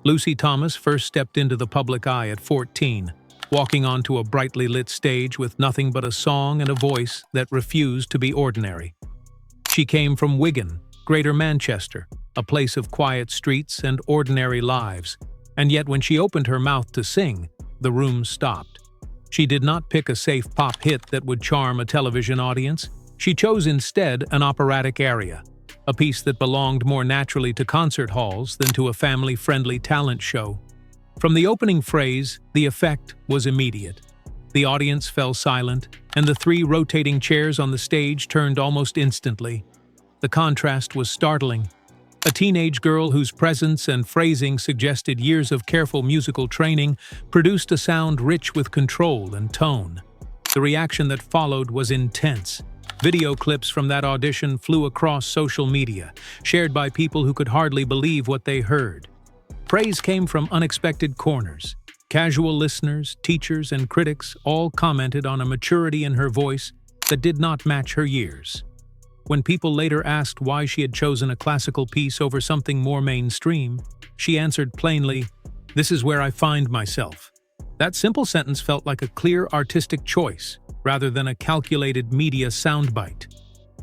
Lucy Thomas first stepped into the public eye at 14, walking onto a brightly lit stage with nothing but a song and a voice that refused to be ordinary. She came from Wigan, Greater Manchester, a place of quiet streets and ordinary lives, and yet when she opened her mouth to sing, the room stopped. She did not pick a safe pop hit that would charm a television audience. She chose instead an operatic aria, a piece that belonged more naturally to concert halls than to a family-friendly talent show. From the opening phrase, the effect was immediate. The audience fell silent, and the 3 rotating chairs on the stage turned almost instantly. The contrast was startling. A teenage girl whose presence and phrasing suggested years of careful musical training produced a sound rich with control and tone. The reaction that followed was intense. Video clips from that audition flew across social media, shared by people who could hardly believe what they heard. Praise came from unexpected corners. Casual listeners, teachers, and critics all commented on a maturity in her voice that did not match her years. When people later asked why she had chosen a classical piece over something more mainstream, she answered plainly, "This is where I find myself." That simple sentence felt like a clear artistic choice, rather than a calculated media soundbite.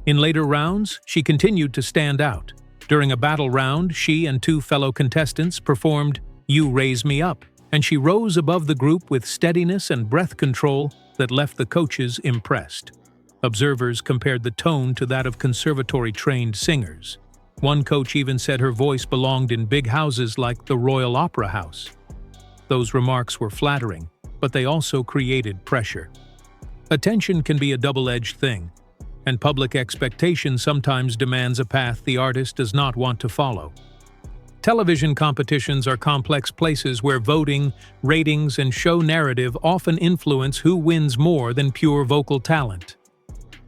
In later rounds, she continued to stand out. During a battle round, she and 2 fellow contestants performed "You Raise Me Up," and she rose above the group with steadiness and breath control that left the coaches impressed. Observers compared the tone to that of conservatory-trained singers. One coach even said her voice belonged in big houses like the Royal Opera House. Those remarks were flattering, but they also created pressure. Attention can be a double-edged thing, and public expectation sometimes demands a path the artist does not want to follow. Television competitions are complex places where voting, ratings, and show narrative often influence who wins more than pure vocal talent.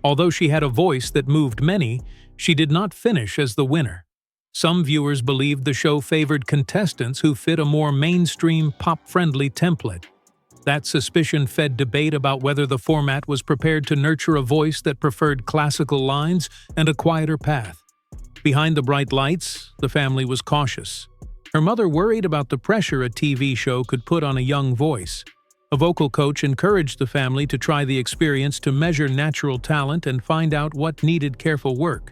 Although she had a voice that moved many, she did not finish as the winner. Some viewers believed the show favored contestants who fit a more mainstream, pop-friendly template. That suspicion fed debate about whether the format was prepared to nurture a voice that preferred classical lines and a quieter path. Behind the bright lights, the family was cautious. Her mother worried about the pressure a TV show could put on a young voice. A vocal coach encouraged the family to try the experience to measure natural talent and find out what needed careful work.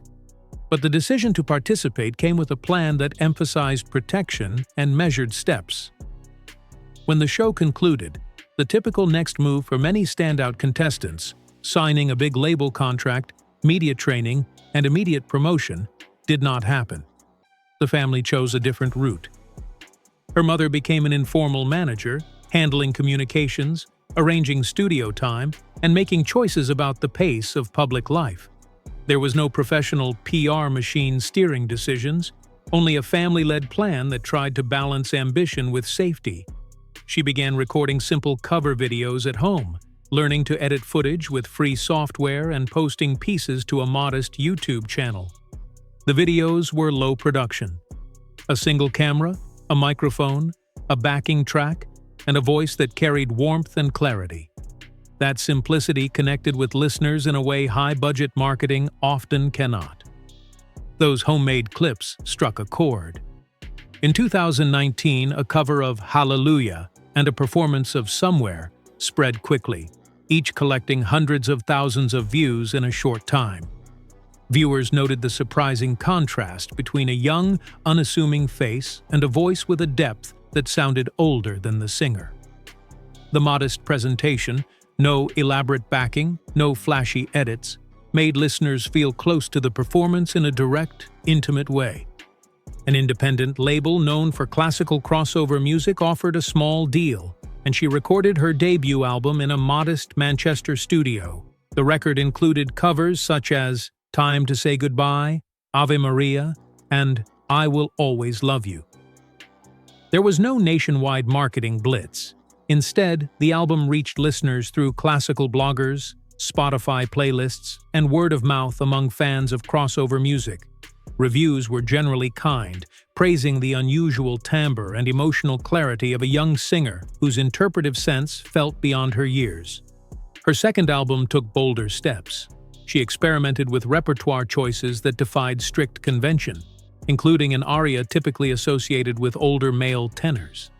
But the decision to participate came with a plan that emphasized protection and measured steps. When the show concluded, the typical next move for many standout contestants, signing a big label contract, media training, and immediate promotion, did not happen. The family chose a different route. Her mother became an informal manager, handling communications, arranging studio time, and making choices about the pace of public life. There was no professional PR machine steering decisions, only a family-led plan that tried to balance ambition with safety. She began recording simple cover videos at home, learning to edit footage with free software and posting pieces to a modest YouTube channel. The videos were low production. A single camera, a microphone, a backing track, and a voice that carried warmth and clarity. That simplicity connected with listeners in a way high-budget marketing often cannot. Those homemade clips struck a chord. In 2019, a cover of Hallelujah and a performance of Somewhere spread quickly, each collecting hundreds of thousands of views in a short time. Viewers noted the surprising contrast between a young, unassuming face and a voice with a depth that sounded older than the singer. The modest presentation, no elaborate backing, no flashy edits, made listeners feel close to the performance in a direct, intimate way. An independent label known for classical crossover music offered a small deal, and she recorded her debut album in a modest Manchester studio. The record included covers such as Time to Say Goodbye, Ave Maria, and I Will Always Love You. There was no nationwide marketing blitz. Instead, the album reached listeners through classical bloggers, Spotify playlists, and word of mouth among fans of crossover music. Reviews were generally kind, praising the unusual timbre and emotional clarity of a young singer whose interpretive sense felt beyond her years. Her second album took bolder steps. She experimented with repertoire choices that defied strict convention. including an aria typically associated with older male tenors.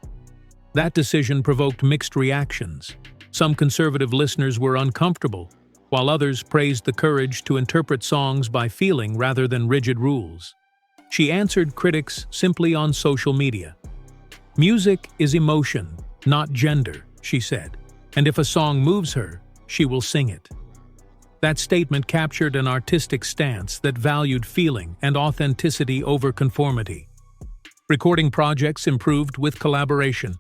That decision provoked mixed reactions. Some conservative listeners were uncomfortable, while others praised the courage to interpret songs by feeling rather than rigid rules. She answered critics simply on social media. "Music is emotion, not gender," she said, "and if a song moves her, she will sing it." That statement captured an artistic stance that valued feeling and authenticity over conformity. Recording projects improved with collaboration.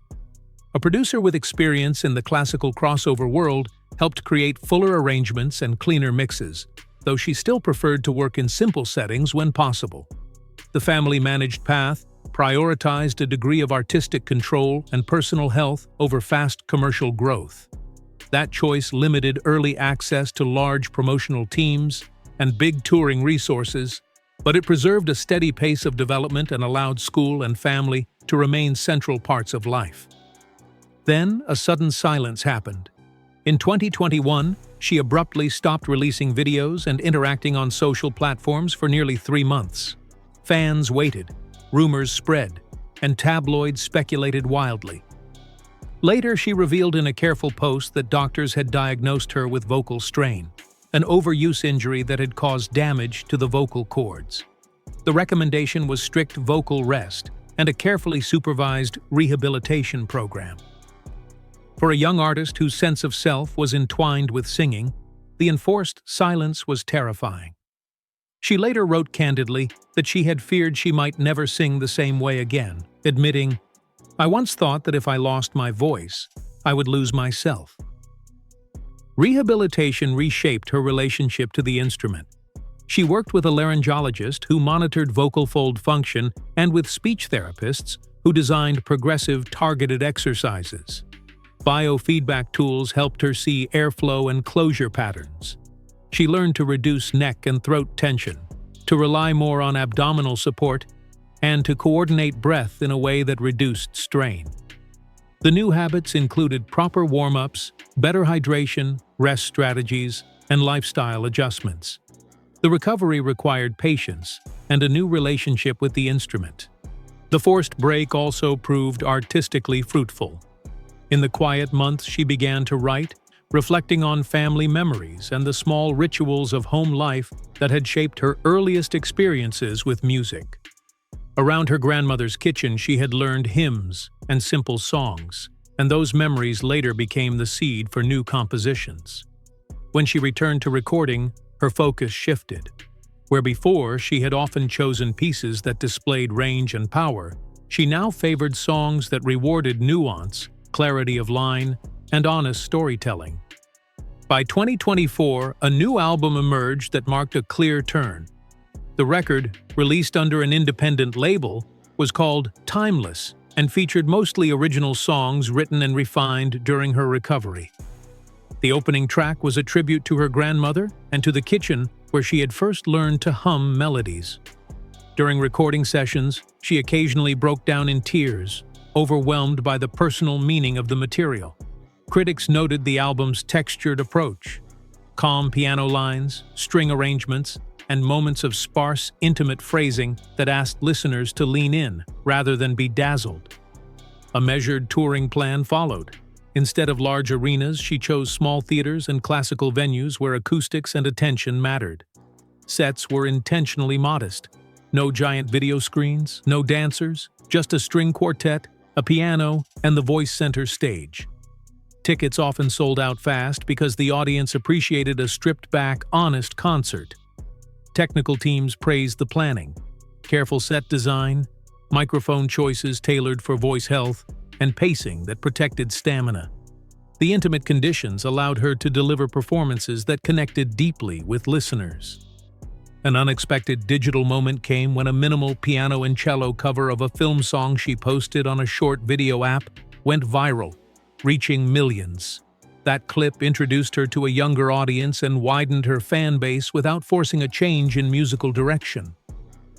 A producer with experience in the classical crossover world helped create fuller arrangements and cleaner mixes, though she still preferred to work in simple settings when possible. The family-managed path prioritized a degree of artistic control and personal health over fast commercial growth. That choice limited early access to large promotional teams and big touring resources, but it preserved a steady pace of development and allowed school and family to remain central parts of life. Then, a sudden silence happened. In 2021, she abruptly stopped releasing videos and interacting on social platforms for nearly 3 months. Fans waited, rumors spread, and tabloids speculated wildly. Later, she revealed in a careful post that doctors had diagnosed her with vocal strain, an overuse injury that had caused damage to the vocal cords. The recommendation was strict vocal rest and a carefully supervised rehabilitation program. For a young artist whose sense of self was entwined with singing, the enforced silence was terrifying. She later wrote candidly that she had feared she might never sing the same way again, admitting, "I once thought that if I lost my voice, I would lose myself." Rehabilitation reshaped her relationship to the instrument. She worked with a laryngologist who monitored vocal fold function and with speech therapists who designed progressive, targeted exercises. Biofeedback tools helped her see airflow and closure patterns. She learned to reduce neck and throat tension, to rely more on abdominal support, and to coordinate breath in a way that reduced strain. The new habits included proper warm-ups, better hydration, rest strategies, and lifestyle adjustments. The recovery required patience and a new relationship with the instrument. The forced break also proved artistically fruitful. In the quiet months, she began to write, reflecting on family memories and the small rituals of home life that had shaped her earliest experiences with music. Around her grandmother's kitchen, she had learned hymns and simple songs, and those memories later became the seed for new compositions. When she returned to recording, her focus shifted. Where before she had often chosen pieces that displayed range and power, she now favored songs that rewarded nuance, clarity of line, and honest storytelling. By 2024, a new album emerged that marked a clear turn. The record, released under an independent label, was called Timeless and featured mostly original songs written and refined during her recovery. The opening track was a tribute to her grandmother and to the kitchen where she had first learned to hum melodies. During recording sessions, she occasionally broke down in tears, overwhelmed by the personal meaning of the material. Critics noted the album's textured approach, calm piano lines, string arrangements, and moments of sparse, intimate phrasing that asked listeners to lean in rather than be dazzled. A measured touring plan followed. Instead of large arenas, she chose small theaters and classical venues where acoustics and attention mattered. Sets were intentionally modest. No giant video screens, no dancers, just a string quartet, a piano, and the voice center stage. Tickets often sold out fast because the audience appreciated a stripped-back, honest concert. Technical teams praised the planning, careful set design, microphone choices tailored for voice health, and pacing that protected stamina. The intimate conditions allowed her to deliver performances that connected deeply with listeners. An unexpected digital moment came when a minimal piano and cello cover of a film song she posted on a short video app went viral, reaching millions. That clip introduced her to a younger audience and widened her fan base without forcing a change in musical direction.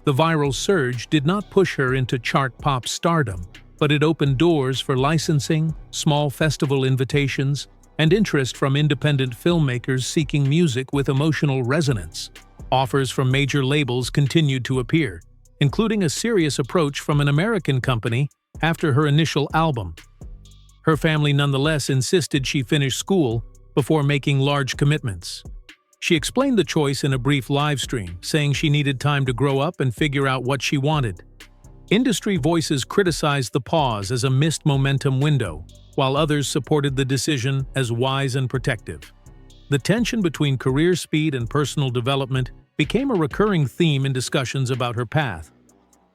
The viral surge did not push her into chart pop stardom, but it opened doors for licensing, small festival invitations, and interest from independent filmmakers seeking music with emotional resonance. Offers from major labels continued to appear, including a serious approach from an American company after her initial album. Her family nonetheless insisted she finish school before making large commitments. She explained the choice in a brief livestream, saying she needed time to grow up and figure out what she wanted. Industry voices criticized the pause as a missed momentum window, while others supported the decision as wise and protective. The tension between career speed and personal development became a recurring theme in discussions about her path.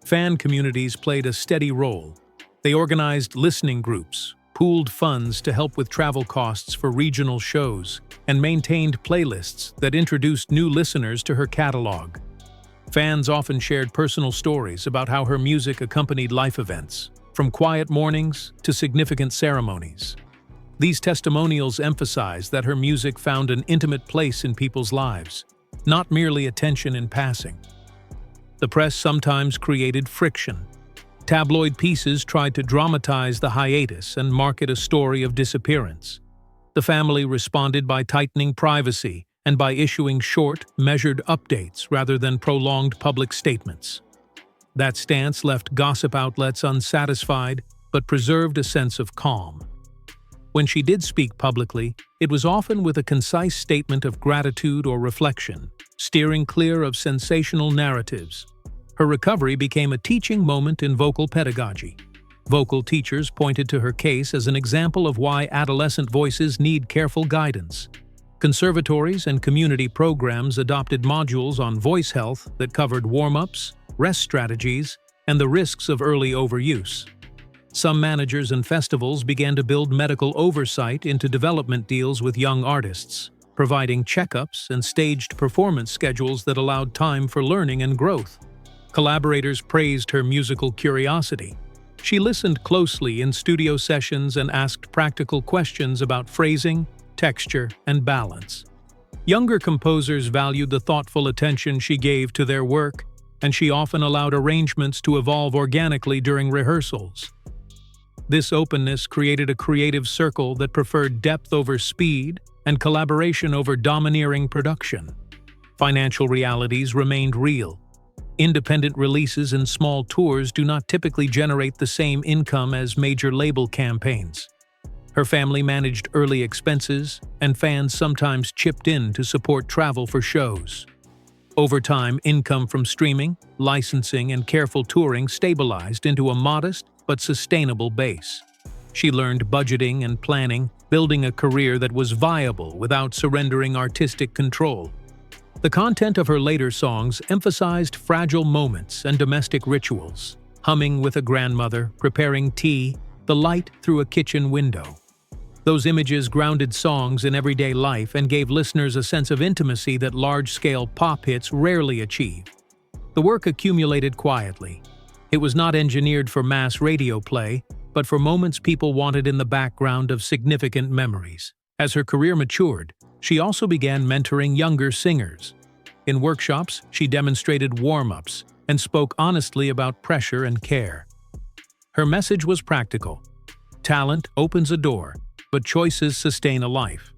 Fan communities played a steady role. They organized listening groups, pooled funds to help with travel costs for regional shows, and maintained playlists that introduced new listeners to her catalog. Fans often shared personal stories about how her music accompanied life events, from quiet mornings to significant ceremonies. These testimonials emphasize that her music found an intimate place in people's lives, not merely attention in passing. The press sometimes created friction. Tabloid pieces tried to dramatize the hiatus and market a story of disappearance. The family responded by tightening privacy and by issuing short, measured updates rather than prolonged public statements. That stance left gossip outlets unsatisfied but preserved a sense of calm. When she did speak publicly, it was often with a concise statement of gratitude or reflection, steering clear of sensational narratives. Her recovery became a teaching moment in vocal pedagogy. Vocal teachers pointed to her case as an example of why adolescent voices need careful guidance. Conservatories and community programs adopted modules on voice health that covered warm-ups, rest strategies, and the risks of early overuse. Some managers and festivals began to build medical oversight into development deals with young artists, providing checkups and staged performance schedules that allowed time for learning and growth. Collaborators praised her musical curiosity. She listened closely in studio sessions and asked practical questions about phrasing, texture, and balance. Younger composers valued the thoughtful attention she gave to their work, and she often allowed arrangements to evolve organically during rehearsals. This openness created a creative circle that preferred depth over speed and collaboration over domineering production. Financial realities remained real. Independent releases and small tours do not typically generate the same income as major label campaigns. Her family managed early expenses, and fans sometimes chipped in to support travel for shows. Over time, income from streaming, licensing, and careful touring stabilized into a modest but sustainable base. She learned budgeting and planning, building a career that was viable without surrendering artistic control. The content of her later songs emphasized fragile moments and domestic rituals, humming with a grandmother, preparing tea, the light through a kitchen window. Those images grounded songs in everyday life and gave listeners a sense of intimacy that large-scale pop hits rarely achieve. The work accumulated quietly. It was not engineered for mass radio play, but for moments people wanted in the background of significant memories. As her career matured, she also began mentoring younger singers. In workshops, she demonstrated warm-ups and spoke honestly about pressure and care. Her message was practical. Talent opens a door, but choices sustain a life.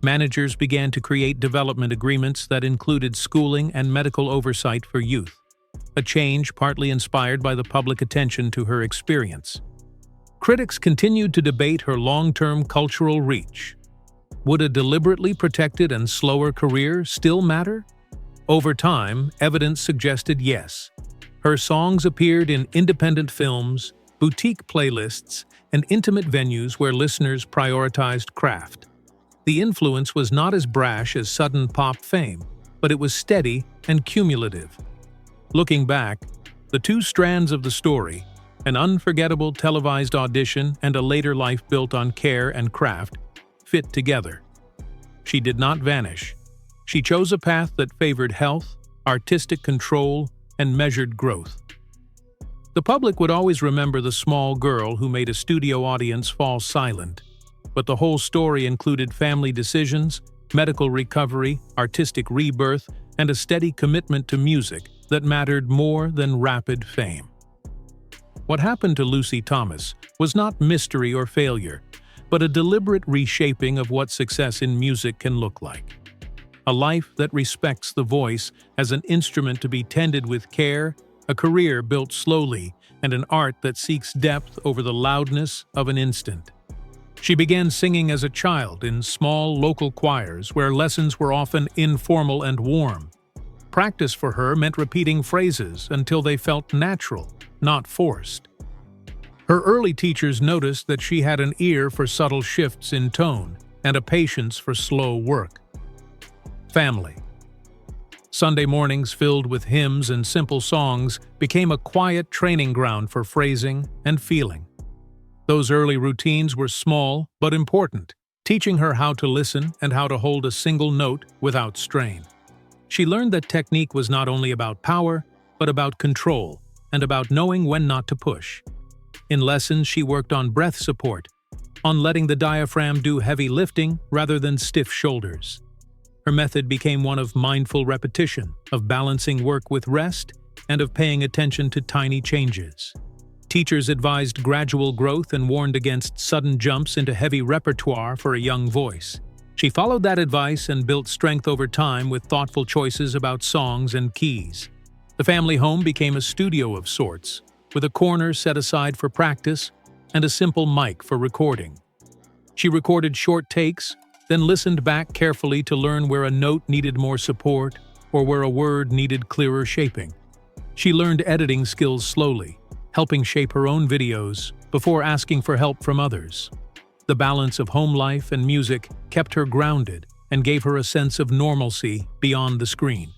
Managers began to create development agreements that included schooling and medical oversight for youth, a change partly inspired by the public attention to her experience. Critics continued to debate her long-term cultural reach. Would a deliberately protected and slower career still matter? Over time, evidence suggested yes. Her songs appeared in independent films, boutique playlists, and intimate venues where listeners prioritized craft. The influence was not as brash as sudden pop fame, but it was steady and cumulative. Looking back, the two strands of the story, an unforgettable televised audition and a later life built on care and craft, fit together. She did not vanish. She chose a path that favored health, artistic control, and measured growth. The public would always remember the small girl who made a studio audience fall silent, but the whole story included family decisions, medical recovery, artistic rebirth, and a steady commitment to music that mattered more than rapid fame. What happened to Lucy Thomas was not mystery or failure, but a deliberate reshaping of what success in music can look like. A life that respects the voice as an instrument to be tended with care, a career built slowly, and an art that seeks depth over the loudness of an instant. She began singing as a child in small local choirs where lessons were often informal and warm. Practice for her meant repeating phrases until they felt natural, not forced. Her early teachers noticed that she had an ear for subtle shifts in tone and a patience for slow work. Family. Sunday mornings filled with hymns and simple songs became a quiet training ground for phrasing and feeling. Those early routines were small but important, teaching her how to listen and how to hold a single note without strain. She learned that technique was not only about power, but about control and about knowing when not to push. In lessons, she worked on breath support, on letting the diaphragm do heavy lifting rather than stiff shoulders. Her method became one of mindful repetition, of balancing work with rest, and of paying attention to tiny changes. Teachers advised gradual growth and warned against sudden jumps into heavy repertoire for a young voice. She followed that advice and built strength over time with thoughtful choices about songs and keys. The family home became a studio of sorts, with a corner set aside for practice and a simple mic for recording. She recorded short takes, then listened back carefully to learn where a note needed more support or where a word needed clearer shaping. She learned editing skills slowly, helping shape her own videos before asking for help from others. The balance of home life and music kept her grounded and gave her a sense of normalcy beyond the screen.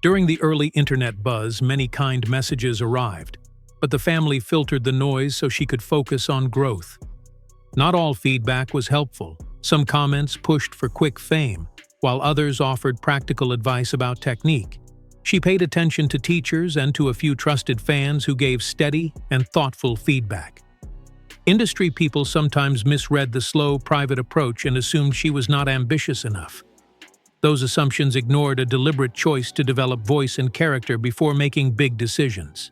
During the early internet buzz, many kind messages arrived, but the family filtered the noise so she could focus on growth. Not all feedback was helpful. Some comments pushed for quick fame, while others offered practical advice about technique. She paid attention to teachers and to a few trusted fans who gave steady and thoughtful feedback. Industry people sometimes misread the slow, private approach and assumed she was not ambitious enough. Those assumptions ignored a deliberate choice to develop voice and character before making big decisions.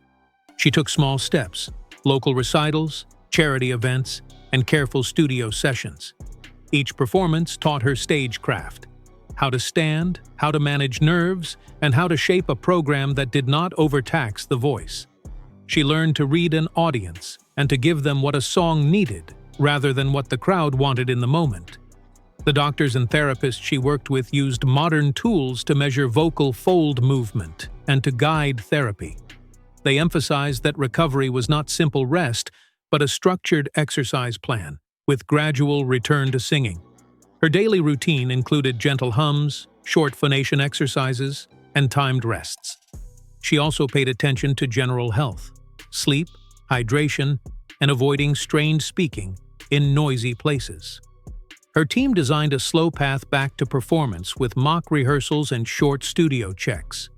She took small steps: local recitals, charity events, and careful studio sessions. Each performance taught her stagecraft, how to stand, how to manage nerves, and how to shape a program that did not overtax the voice. She learned to read an audience and to give them what a song needed, rather than what the crowd wanted in the moment. The doctors and therapists she worked with used modern tools to measure vocal fold movement and to guide therapy. They emphasized that recovery was not simple rest, but a structured exercise plan, with gradual return to singing. Her daily routine included gentle hums, short phonation exercises, and timed rests. She also paid attention to general health, sleep, hydration, and avoiding strained speaking in noisy places. Her team designed a slow path back to performance with mock rehearsals and short studio checks.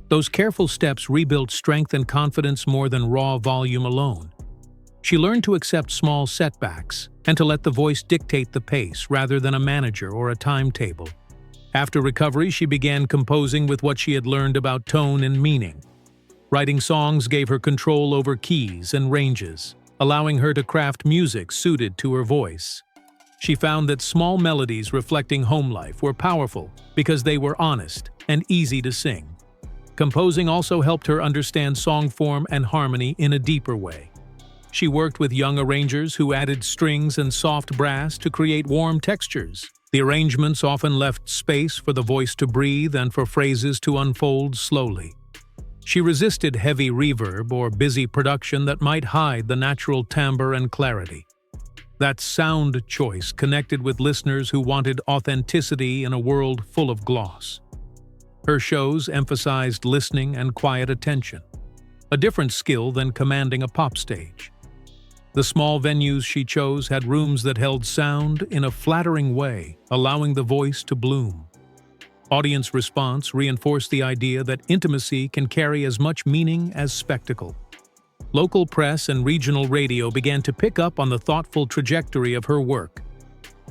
Those careful steps rebuilt strength and confidence more than raw volume alone. She learned to accept small setbacks and to let the voice dictate the pace rather than a manager or a timetable. After recovery, she began composing with what she had learned about tone and meaning. Writing songs gave her control over keys and ranges, allowing her to craft music suited to her voice. She found that small melodies reflecting home life were powerful because they were honest and easy to sing. Composing also helped her understand song form and harmony in a deeper way. She worked with young arrangers who added strings and soft brass to create warm textures. The arrangements often left space for the voice to breathe and for phrases to unfold slowly. She resisted heavy reverb or busy production that might hide the natural timbre and clarity. That sound choice connected with listeners who wanted authenticity in a world full of gloss. Her shows emphasized listening and quiet attention, a different skill than commanding a pop stage. The small venues she chose had rooms that held sound in a flattering way, allowing the voice to bloom. Audience response reinforced the idea that intimacy can carry as much meaning as spectacle. Local press and regional radio began to pick up on the thoughtful trajectory of her work.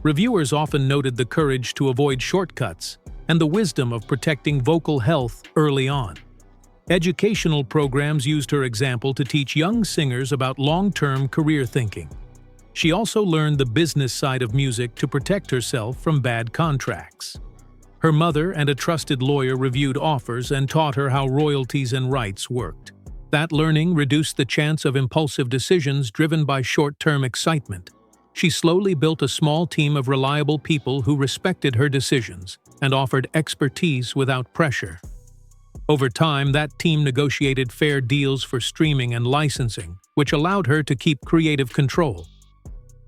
Reviewers often noted the courage to avoid shortcuts and the wisdom of protecting vocal health early on. Educational programs used her example to teach young singers about long-term career thinking. She also learned the business side of music to protect herself from bad contracts. Her mother and a trusted lawyer reviewed offers and taught her how royalties and rights worked. That learning reduced the chance of impulsive decisions driven by short-term excitement. She slowly built a small team of reliable people who respected her decisions and offered expertise without pressure. Over time, that team negotiated fair deals for streaming and licensing, which allowed her to keep creative control.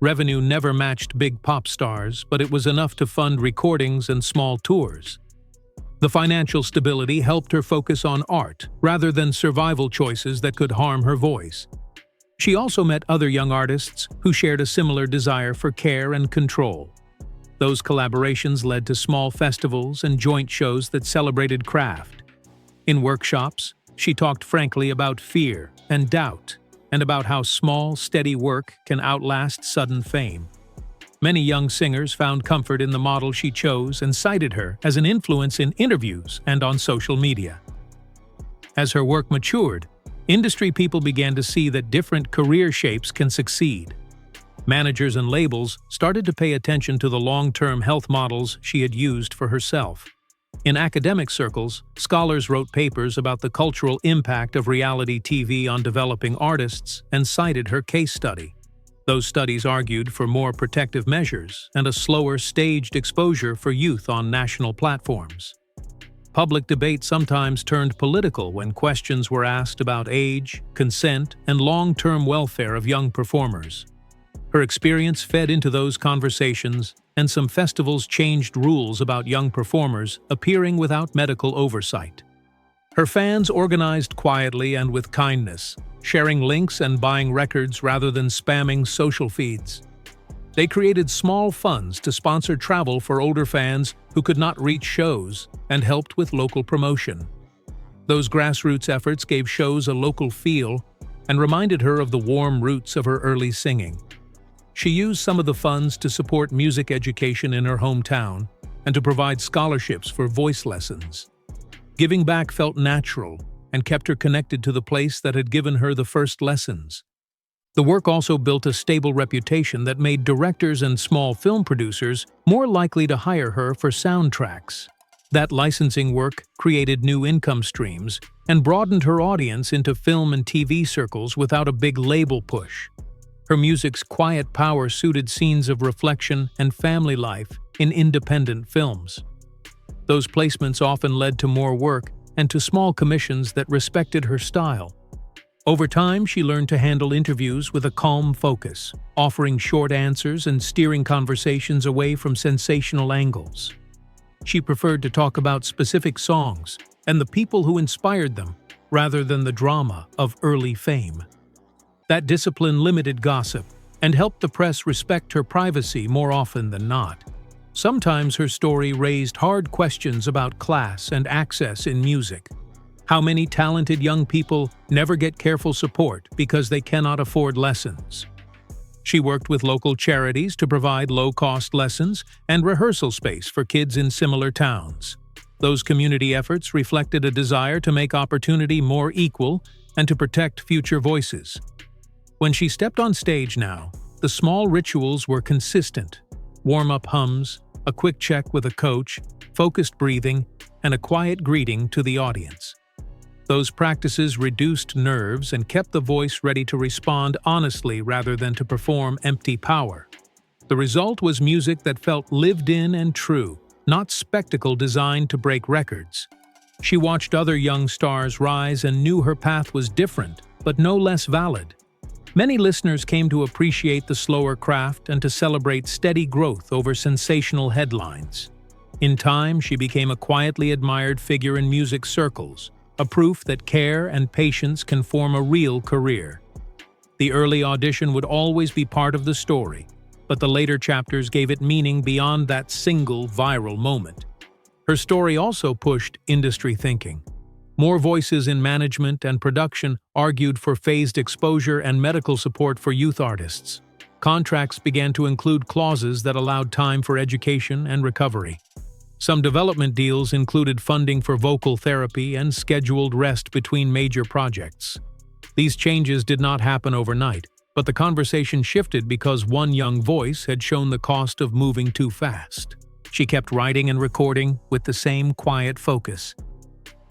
Revenue never matched big pop stars, but it was enough to fund recordings and small tours. The financial stability helped her focus on art rather than survival choices that could harm her voice. She also met other young artists who shared a similar desire for care and control. Those collaborations led to small festivals and joint shows that celebrated craft. In workshops, she talked frankly about fear and doubt, and about how small, steady work can outlast sudden fame. Many young singers found comfort in the model she chose and cited her as an influence in interviews and on social media. As her work matured, industry people began to see that different career shapes can succeed. Managers and labels started to pay attention to the long-term health models she had used for herself. In academic circles, scholars wrote papers about the cultural impact of reality TV on developing artists and cited her case study. Those studies argued for more protective measures and a slower staged exposure for youth on national platforms. Public debate sometimes turned political when questions were asked about age, consent, and long-term welfare of young performers. Her experience fed into those conversations, and some festivals changed rules about young performers appearing without medical oversight. Her fans organized quietly and with kindness, sharing links and buying records rather than spamming social feeds. They created small funds to sponsor travel for older fans who could not reach shows and helped with local promotion. Those grassroots efforts gave shows a local feel and reminded her of the warm roots of her early singing. She used some of the funds to support music education in her hometown and to provide scholarships for voice lessons. Giving back felt natural and kept her connected to the place that had given her the first lessons. The work also built a stable reputation that made directors and small film producers more likely to hire her for soundtracks. That licensing work created new income streams and broadened her audience into film and TV circles without a big label push. Her music's quiet power suited scenes of reflection and family life in independent films. Those placements often led to more work and to small commissions that respected her style. Over time, she learned to handle interviews with a calm focus, offering short answers and steering conversations away from sensational angles. She preferred to talk about specific songs and the people who inspired them, rather than the drama of early fame. That discipline limited gossip and helped the press respect her privacy more often than not. Sometimes her story raised hard questions about class and access in music. How many talented young people never get careful support because they cannot afford lessons? She worked with local charities to provide low-cost lessons and rehearsal space for kids in similar towns. Those community efforts reflected a desire to make opportunity more equal and to protect future voices. When she stepped on stage now, the small rituals were consistent: warm-up hums, a quick check with a coach, focused breathing, and a quiet greeting to the audience. Those practices reduced nerves and kept the voice ready to respond honestly rather than to perform empty power. The result was music that felt lived in and true, not spectacle designed to break records. She watched other young stars rise and knew her path was different, but no less valid. Many listeners came to appreciate the slower craft and to celebrate steady growth over sensational headlines. In time, she became a quietly admired figure in music circles, a proof that care and patience can form a real career. The early audition would always be part of the story, but the later chapters gave it meaning beyond that single viral moment. Her story also pushed industry thinking. More voices in management and production argued for phased exposure and medical support for youth artists. Contracts began to include clauses that allowed time for education and recovery. Some development deals included funding for vocal therapy and scheduled rest between major projects. These changes did not happen overnight, but the conversation shifted because one young voice had shown the cost of moving too fast. She kept writing and recording with the same quiet focus.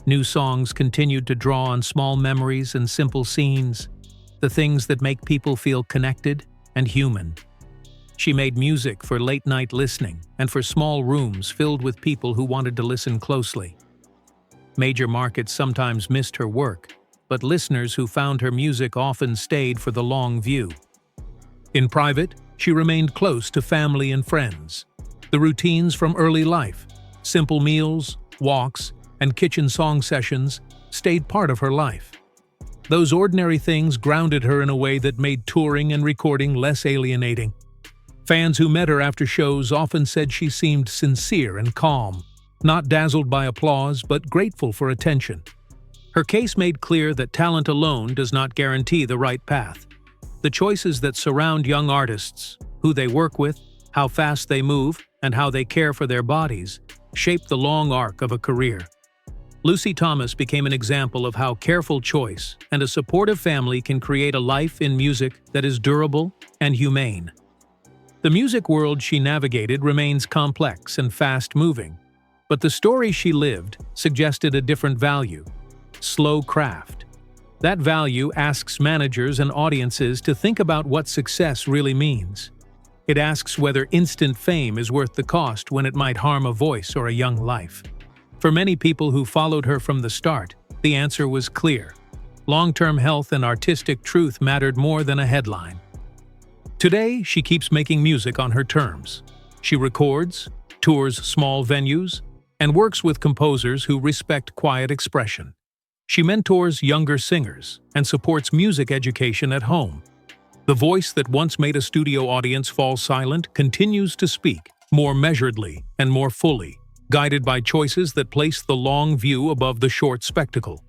New songs continued to draw on small memories and simple scenes, the things that make people feel connected and human. She made music for late-night listening and for small rooms filled with people who wanted to listen closely. Major markets sometimes missed her work, but listeners who found her music often stayed for the long view. In private, she remained close to family and friends. The routines from early life, simple meals, walks, and kitchen song sessions stayed part of her life. Those ordinary things grounded her in a way that made touring and recording less alienating. Fans who met her after shows often said she seemed sincere and calm, not dazzled by applause but grateful for attention. Her case made clear that talent alone does not guarantee the right path. The choices that surround young artists, who they work with, how fast they move, and how they care for their bodies, shape the long arc of a career. Lucy Thomas became an example of how careful choice and a supportive family can create a life in music that is durable and humane. The music world she navigated remains complex and fast-moving, but the story she lived suggested a different value: slow craft. That value asks managers and audiences to think about what success really means. It asks whether instant fame is worth the cost when it might harm a voice or a young life. For many people who followed her from the start, the answer was clear. Long-term health and artistic truth mattered more than a headline. Today, she keeps making music on her terms. She records, tours small venues, and works with composers who respect quiet expression. She mentors younger singers and supports music education at home. The voice that once made a studio audience fall silent continues to speak, more measuredly and more fully, guided by choices that place the long view above the short spectacle.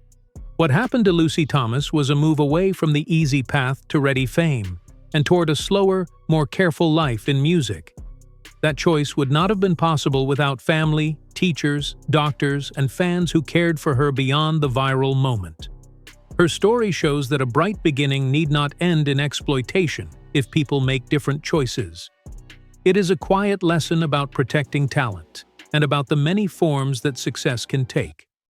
What happened to Lucy Thomas was a move away from the easy path to ready fame, and toward a slower, more careful life in music. That choice would not have been possible without family, teachers, doctors, and fans who cared for her beyond the viral moment. Her story shows that a bright beginning need not end in exploitation if people make different choices. It is a quiet lesson about protecting talent and about the many forms that success can take.